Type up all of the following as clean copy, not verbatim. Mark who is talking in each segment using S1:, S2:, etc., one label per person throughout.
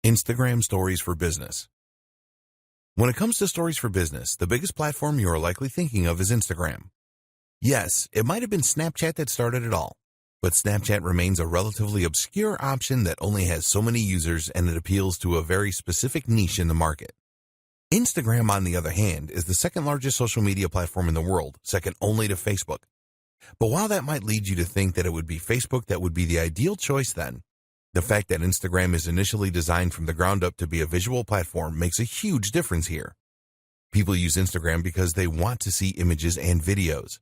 S1: Instagram Stories for Business. When it comes to stories for business, the biggest platform you are likely thinking of is Instagram. Yes, it might have been Snapchat that started it all, but Snapchat remains a relatively obscure option that only has so many users and it appeals to a very specific niche in the market. Instagram, on the other hand, is the second largest social media platform in the world, second only to Facebook. But while that might lead you to think that it would be Facebook that would be the ideal choice then, the fact that Instagram is initially designed from the ground up to be a visual platform makes a huge difference here. People use Instagram because they want to see images and videos.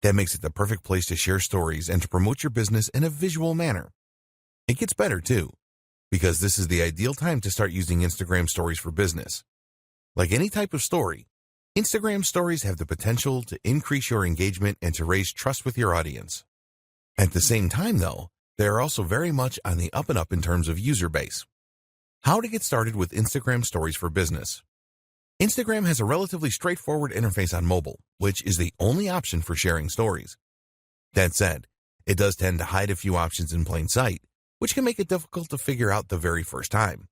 S1: That makes it the perfect place to share stories and to promote your business in a visual manner. It gets better too, because this is the ideal time to start using Instagram Stories for business. Like any type of story, Instagram Stories have the potential to increase your engagement and to raise trust with your audience. At the same time though, they are also very much on the up and up in terms of user base. How to get started with Instagram Stories for business. Instagram has a relatively straightforward interface on mobile, which is the only option for sharing stories. That said, it does tend to hide a few options in plain sight, which can make it difficult to figure out the very first time.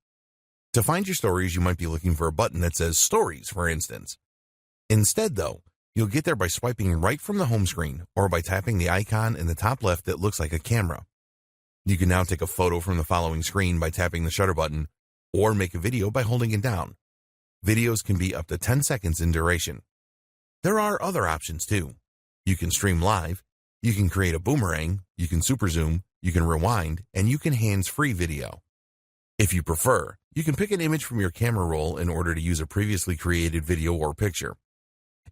S1: To find your stories, you might be looking for a button that says Stories, for instance. Instead, though, you'll get there by swiping right from the home screen or by tapping the icon in the top left that looks like a camera. You can now take a photo from the following screen by tapping the shutter button, or make a video by holding it down. Videos can be up to 10 seconds in duration. There are other options too. You can stream live, you can create a boomerang, you can super zoom, you can rewind, and you can hands-free video. If you prefer, you can pick an image from your camera roll in order to use a previously created video or picture.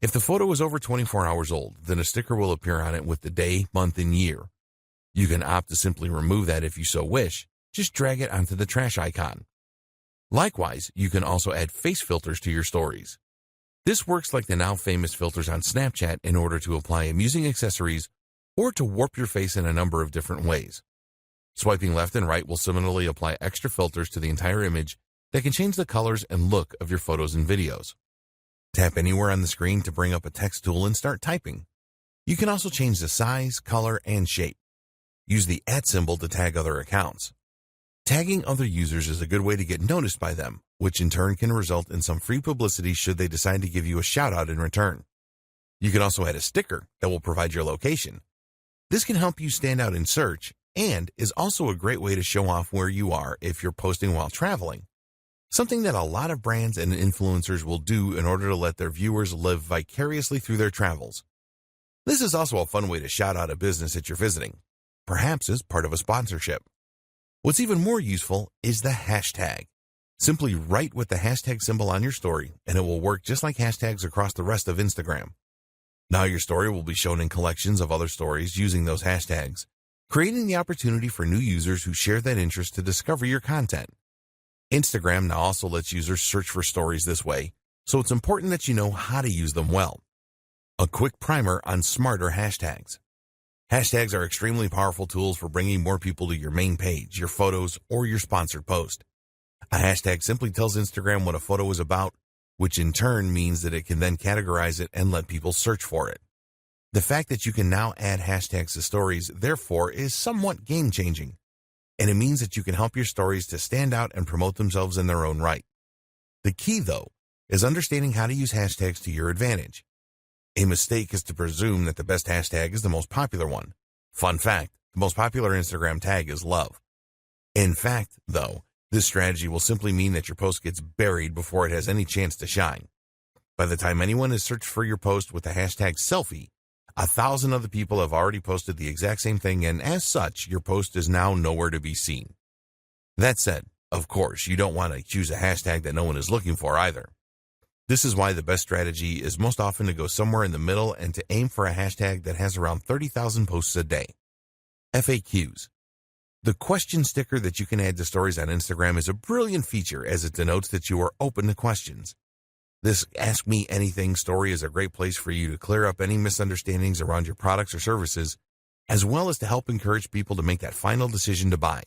S1: If the photo is over 24 hours old, then a sticker will appear on it with the day, month, and year. You can opt to simply remove that if you so wish. Just drag it onto the trash icon. Likewise, you can also add face filters to your stories. This works like the now famous filters on Snapchat in order to apply amusing accessories or to warp your face in a number of different ways. Swiping left and right will similarly apply extra filters to the entire image that can change the colors and look of your photos and videos. Tap anywhere on the screen to bring up a text tool and start typing. You can also change the size, color, and shape. Use the @ symbol to tag other accounts. Tagging other users is a good way to get noticed by them, which in turn can result in some free publicity should they decide to give you a shout-out in return. You can also add a sticker that will provide your location. This can help you stand out in search and is also a great way to show off where you are if you're posting while traveling, something that a lot of brands and influencers will do in order to let their viewers live vicariously through their travels. This is also a fun way to shout out a business that you're visiting, perhaps as part of a sponsorship. What's even more useful is the hashtag. Simply write with the hashtag symbol on your story, and it will work just like hashtags across the rest of Instagram. Now your story will be shown in collections of other stories using those hashtags, creating the opportunity for new users who share that interest to discover your content. Instagram now also lets users search for stories this way, so it's important that you know how to use them well. A quick primer on smarter hashtags. Hashtags are extremely powerful tools for bringing more people to your main page, your photos, or your sponsored post. A hashtag simply tells Instagram what a photo is about, which in turn means that it can then categorize it and let people search for it. The fact that you can now add hashtags to stories, therefore, is somewhat game-changing, and it means that you can help your stories to stand out and promote themselves in their own right. The key, though, is understanding how to use hashtags to your advantage. A mistake is to presume that the best hashtag is the most popular one. Fun fact, the most popular Instagram tag is love. In fact, though, this strategy will simply mean that your post gets buried before it has any chance to shine. By the time anyone has searched for your post with the hashtag selfie, 1,000 other people have already posted the exact same thing, and as such, your post is now nowhere to be seen. That said, of course, you don't want to choose a hashtag that no one is looking for either. This is why the best strategy is most often to go somewhere in the middle and to aim for a hashtag that has around 30,000 posts a day. FAQs. The question sticker that you can add to stories on Instagram is a brilliant feature as it denotes that you are open to questions. This Ask Me Anything story is a great place for you to clear up any misunderstandings around your products or services, as well as to help encourage people to make that final decision to buy.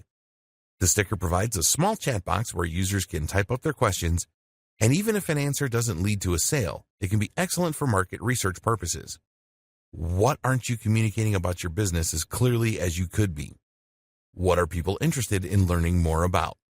S1: The sticker provides a small chat box where users can type up their questions, and even if an answer doesn't lead to a sale, it can be excellent for market research purposes. What aren't you communicating about your business as clearly as you could be? What are people interested in learning more about?